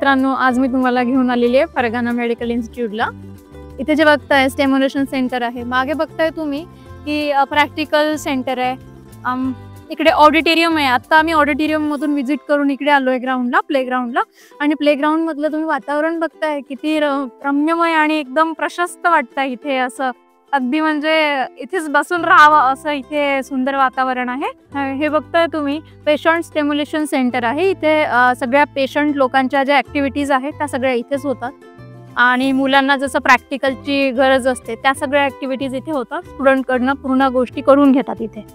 मित्रांनो, आज मी तुम्हाला घेऊन आलेली आहे फरगाना मेडिकल इन्स्टिट्यूटला. इथे जे बघताय स्टिम्युलेशन सेंटर आहे. मागे बघताय तुम्ही की प्रॅक्टिकल सेंटर आहे. इकडे ऑडिटोरियम आहे. आता आम्ही ऑडिटोरियम मधून व्हिजिट करून इकडे आलोय ग्राउंडला, प्लेग्राऊंडला. आणि प्लेग्राऊंड मधलं तुम्ही वातावरण बघताय किती रम्यमय आणि एकदम प्रशस्त वाटतंय इथे. असं अगदी म्हणजे इथेच बसून राहावं असं इथे सुंदर वातावरण आहे. हे बघताय तुम्ही पेशंट स्टिम्युलेशन सेंटर आहे. इथे सगळ्या पेशंट लोकांच्या ज्या ऍक्टिव्हिटीज आहेत त्या सगळ्या इथेच होतात. आणि मुलांना जसं प्रॅक्टिकलची गरज असते त्या सगळ्या ऍक्टिव्हिटीज इथे होतात. स्टुडंटकडनं पूर्ण गोष्टी करून घेतात इथे.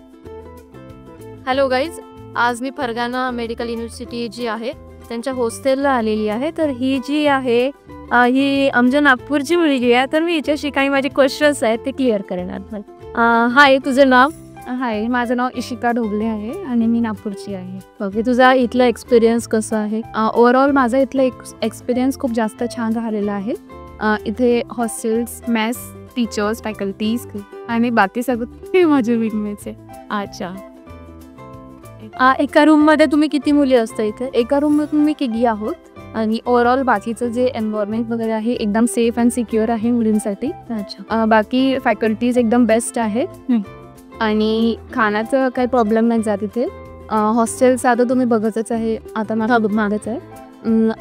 हॅलो गाईज, आज मी फरगाना मेडिकल युनिव्हर्सिटी जी आहे त्यांच्या हॉस्टेलला आलेली आहे. तर ही जी आहे ही आमच्या नागपूरची मुलगी आहे. तर मी हिच्याशी काही माझे क्वेश्चन्स आहेत ते क्लिअर करणार. हाय, तुझं नाव? हाय, माझं नाव इशिका ढोबले आहे आणि मी नागपूरची आहे. ओके, तुझा इथला एक्सपिरियन्स कसा आहे? ओव्हरऑल माझा इथला एक्सपिरियन्स खूप जास्त छान झालेला आहे. इथे हॉस्टेल्स, मेस, टीचर्स, फॅकल्टीज आणि बाकी सगळं माझे विनमेच आहे. अच्छा, एका रूम मध्ये तुम्ही किती मुली असता इथे? एका रूम मध्ये मी तिघी आहोत. आणि ओव्हरऑल बाकीचं जे एन्व्हायरमेंट वगैरे आहे एकदम सेफ अँड सिक्युअर आहे मुलींसाठी. अच्छा, बाकी फॅकल्टीज एकदम बेस्ट आहे. आणि खाण्याचं काही प्रॉब्लेम नाही जात इथे. हॉस्टेलचं आता तुम्ही बघतच आहे, आता मागच आहे.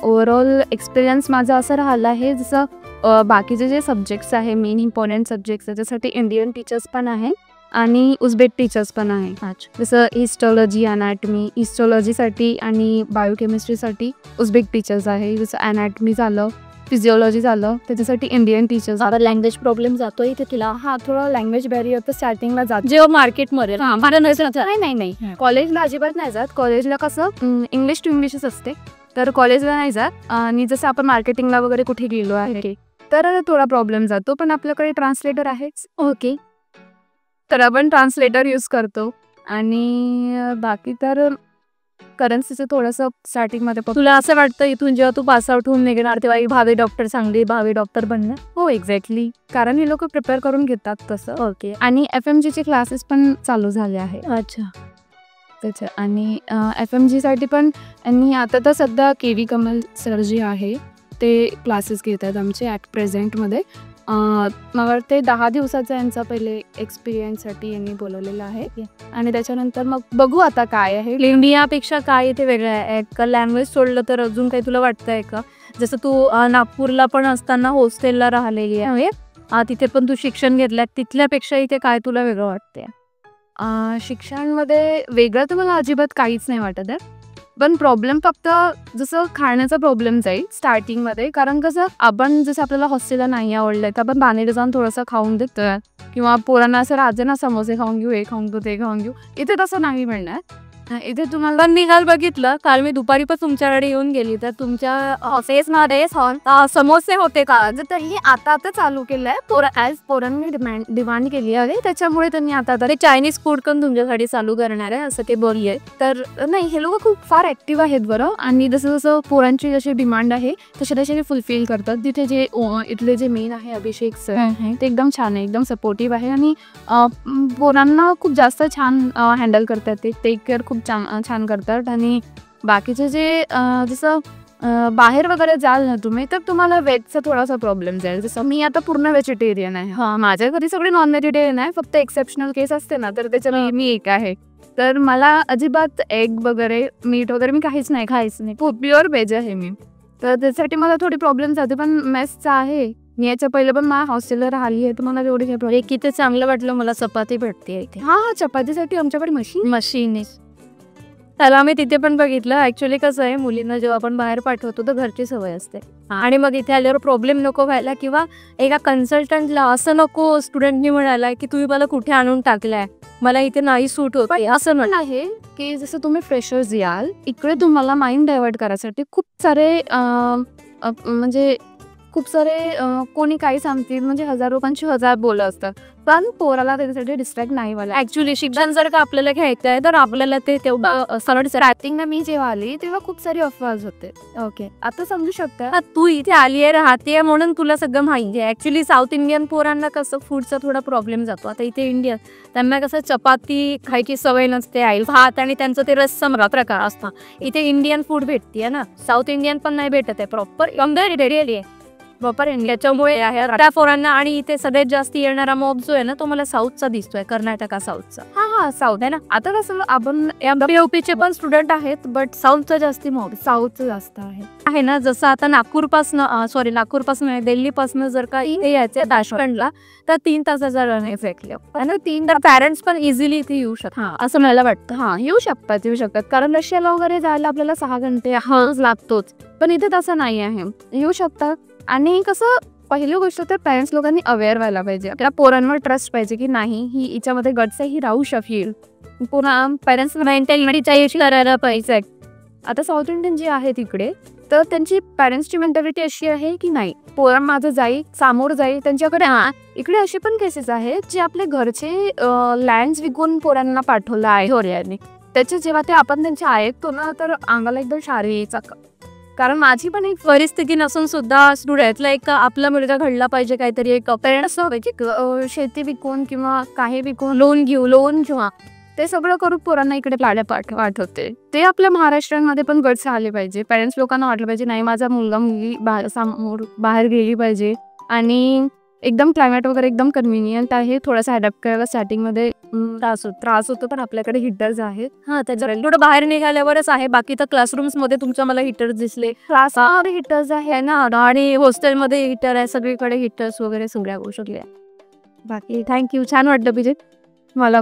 ओव्हरऑल एक्सपिरियन्स माझा असं राहिला आहे जसं बाकीचे जे सब्जेक्ट्स आहे मेन इम्पॉर्टंट सब्जेक्ट्स त्याच्यासाठी इंडियन टीचर्स पण आहे आणि उझबेक टीचर्स पण आहे. जसं हिस्टॉलॉजी, अनॅटमी, हिस्टॉलॉजीसाठी आणि बायोकेमिस्ट्रीसाठी उझबेक टीचर्स आहे. जसं अनॅटमी झालं, फिजिओलॉजी झालं त्याच्यासाठी इंडियन टीचर्स. आता लँग्वेज प्रॉब्लेम जातोय इथे तिला? हा, थोडा लँग्वेज बॅरियर तर स्टार्टिंगला जात. जेव्हा मार्केटमध्ये नाही, कॉलेजला अजिबात नाही जात. कॉलेजला कसं इंग्लिश टू इंग्लिशच असते, तर कॉलेजला नाही जात. आणि जसं आपण मार्केटिंगला वगैरे कुठे गेलो आहे तर थोडा प्रॉब्लेम जातो. पण आपल्याकडे ट्रान्सलेटर आहेच. ओके, तर आपण ट्रान्सलेटर यूज करतो. आणि बाकी तर करन्सीचं थोडंसं स्टार्टिंगमध्ये. तुला असं वाटतं इथून जेव्हा तू पासआउट होऊन निघणार तेव्हा भावी डॉक्टर चांगली भावी डॉक्टर बनणार? हो, एक्झॅक्टली, कारण हे लोक प्रिपेअर करून घेतात तसं. ओके, आणि FMG चे क्लासेस पण चालू झाले आहे. अच्छा, त्याच्या आणि FMG साठी पण. आणि आता तर सध्या KV कमल सर जे आहे ते क्लासेस घेत आहेत आमचे ॲट प्रेझेंटमध्ये. मला वाटते 10 दिवसाचा यांचा पहिले एक्सपिरियन्ससाठी यांनी बोलवलेला आहे. आणि त्याच्यानंतर मग बघू आता काय आहे. इंडियापेक्षा काय इथे वेगळं आहे का? लँग्वेज सोडलं तर अजून काही तुला वाटतंय का? जसं तू नागपूरला पण असताना हॉस्टेलला राहिलेली आहे, तिथे पण तू शिक्षण घेतलं, तिथल्यापेक्षा इथे काय तुला वेगळं वाटतंय? शिक्षणामध्ये वेगळं तर मला अजिबात काहीच नाही वाटत आहे. पण प्रॉब्लेम फक्त जसं खाण्याचा प्रॉब्लेम जाईल स्टार्टिंगमध्ये. कारण कसं आपण जसं आपल्याला हॉस्टेलला नाही आवडलं तर आपण बाहेर जाऊन थोडंसं खाऊन देतोय, किंवा पोरांना असं राहते ना समोसे खाऊन घेऊ, हे खाऊन घेऊ, ते खाऊन घेऊ. इथे तसं नाही मिळणार. इथे तुम्हाला निघाल बघितलं काल मी दुपारी पण तुमच्याकडे येऊन गेली तर तुमच्या ऑफिसमध्ये समोसे होते का? तर हे आता चालू केलंय. पोरांनी डिमांड केली आहे, त्याच्यामुळे त्यांनी आता चायनीज फूड पण तुमच्यासाठी चालू करणार आहे असं ते बोलले. तर नाही, हे लोक खूप फार ऍक्टिव्ह आहेत बरं. आणि जसं जसं पोरांची जशी डिमांड आहे तसे फुलफिल करतात. तिथे जे इथले जे मेन आहे अभिषेक सर आहे ते एकदम छान आहे, एकदम सपोर्टिव्ह आहे. आणि पोरांना खूप जास्त छान हँडल करतात. ते टेक केअर खूप छान करतात. आणि बाकीचे जे जसं बाहेर वगैरे जाल ना तुम्ही तर तुम्हाला व्हेजचा थोडासा प्रॉब्लेम जाईल. जसं मी आता पूर्ण व्हेजिटेरियन आहे. माझ्या घरी सगळे नॉन व्हेजिटेरियन आहे. फक्त एक्सेप्शनल केस असते ना तर त्याच्यात मी एक आहे. तर मला अजिबात एग वगैरे मीठ वगैरे मी काहीच नाही. प्युअर व्हेज आहे मी. तर त्यासाठी मला थोडी प्रॉब्लेम जाते. पण मेसचा आहे. मी याच्या पहिले पण माझ्या हॉस्टेलला राहिली आहे तर मला एवढी काही प्रॉब्लेम. किती चांगलं वाटलं मला, चपाती भेटते इथे. हा, चपातीसाठी आमच्याकडे मशीन आहे. त्याला आम्ही तिथे पण बघितलं. ऍक्च्युली कसं आहे, मुलींना जेव्हा आपण बाहेर पाठवतो तर घरची सवय असते आणि मग इथे आल्यावर प्रॉब्लेम नको व्हायला, किंवा एका कन्सल्टंटला असं नको स्टुडंटनी म्हणायला की तुम्ही मला कुठे आणून टाकलाय, मला इथे नाही सूट होत. असं पण आहे की जसं तुम्ही फ्रेशर्स याल इकडे, तुम्हाला माइंड डायव्हर्ट करायसाठी खूप सारे म्हणजे खूप सारे कोणी काही सांगतील म्हणजे हजारो लोकांची हजार बोल असतात, पण पोराला त्याच्यासाठी डिस्ट्रॅक्ट नाही व्हायला. ऍक्च्युली शिक्षण जर का आपल्याला घ्यायचं आहे तर आपल्याला ते तेवढं सरळ स्टार्टिंगला मी जेव्हा आली तेव्हा खूप सारे अफवाज होते. ओके. आता समजू शकता. आता तू इथे आली आहे, राहते म्हणून तुला सगळं माहिती आहे. ऍक्च्युली साऊथ इंडियन पोरांना कसं फूडचा थोडा प्रॉब्लेम जातो. आता इथे इंडियन त्यांना कसं चपाती खायची सवय नसते, आई भात आणि त्यांचं ते रस्सम प्रकार असतं. इथे इंडियन फूड भेटते ना, साऊथ इंडियन पण नाही भेटत आहे प्रॉपर प्रॉपर इंडियाच्यामुळे त्या पोरांना. आणि इथे सगळ्यात जास्त येणारा मॉब जो आहे ना तो मला साऊथचा दिसतोय, कर्नाटका साऊथचा. हा साऊथ आहे ना. आता कसं आपण POPचे पण स्टुडंट आहेत, बट साऊथचा जास्ती मॉब साऊथचं जास्त आहे ना. जसं आता नागपूरपासून दिल्लीपासून जर का इथे यायचं दाशवंडला तर 3 तासाचा रन आहे एक्झॅक्टली. आणि 3 तर पॅरेंट्स पण इझिली इथे येऊ शकतात असं मला वाटतं. हा येऊ शकतात कारण रशियाला वगैरे जायला आपल्याला 6 घंटे हज लागतोच, पण इथे तसं नाही आहे, येऊ शकतात. आणि कसं पहिली गोष्ट तर पॅरेंट्स लोकांनी अवेअर व्हायला पाहिजे, आपल्या पोरांवर ट्रस्ट पाहिजे की नाही ही हिच्यामध्ये गट्स आहे, ही राहू शकेल. पुन्हा पॅरेंट्स मेंटॅलिटी करायला पाहिजे. आता साऊथ इंडियन जे आहे तिकडे तर त्यांची पॅरेंट्सची मेंटॅलिटी अशी आहे की नाही पोरां माझं सामोर जाईल त्यांच्याकडे. इकडे असे पण केसेस आहेत जे आपले घरचे लँड्स विकून पोरांना पाठवलं आहे होऱ्याने. त्याचे जेव्हा ते आपण त्यांचे ऐकतो ना तर अंगाला एकदम शारीचा. कारण माझी पण एक परिस्थिती नसून सुद्धा स्टुडंटला एक आपला मुलगा घडला पाहिजे, काहीतरी एक पेरेंट्स शेती विकून किंवा काही विकून लोन किंवा ते सगळं करून पोरांना इकडे पाठवते. ते आपल्या महाराष्ट्रामध्ये पण गट्स आले पाहिजे. पेरेंट्स लोकांना वाटलं पाहिजे नाही माझा मुलगा मुलगी बाहेर गेली पाहिजे. आणि एकदम क्लायमेट वगैरे एकदम कन्व्हिनियंट आहे, थोडासा अडॅप्ट करायला स्टार्टिंगमध्ये त्रास होतो, पण आपल्याकडे हिटर्स आहेत. त्याच्या थोडं बाहेर निघाल्यावरच आहे. बाकी तर क्लासरूम्स मध्ये तुमच्या मला हिटर्स दिसले, क्लासमध्ये हिटर्स आहे ना, आणि हॉस्टेलमध्ये हिटर आहे, सगळीकडे हिटर्स वगैरे सगळ्या गोष्टी. बाकी थँक्यू, छान वाटलं बिजित मला.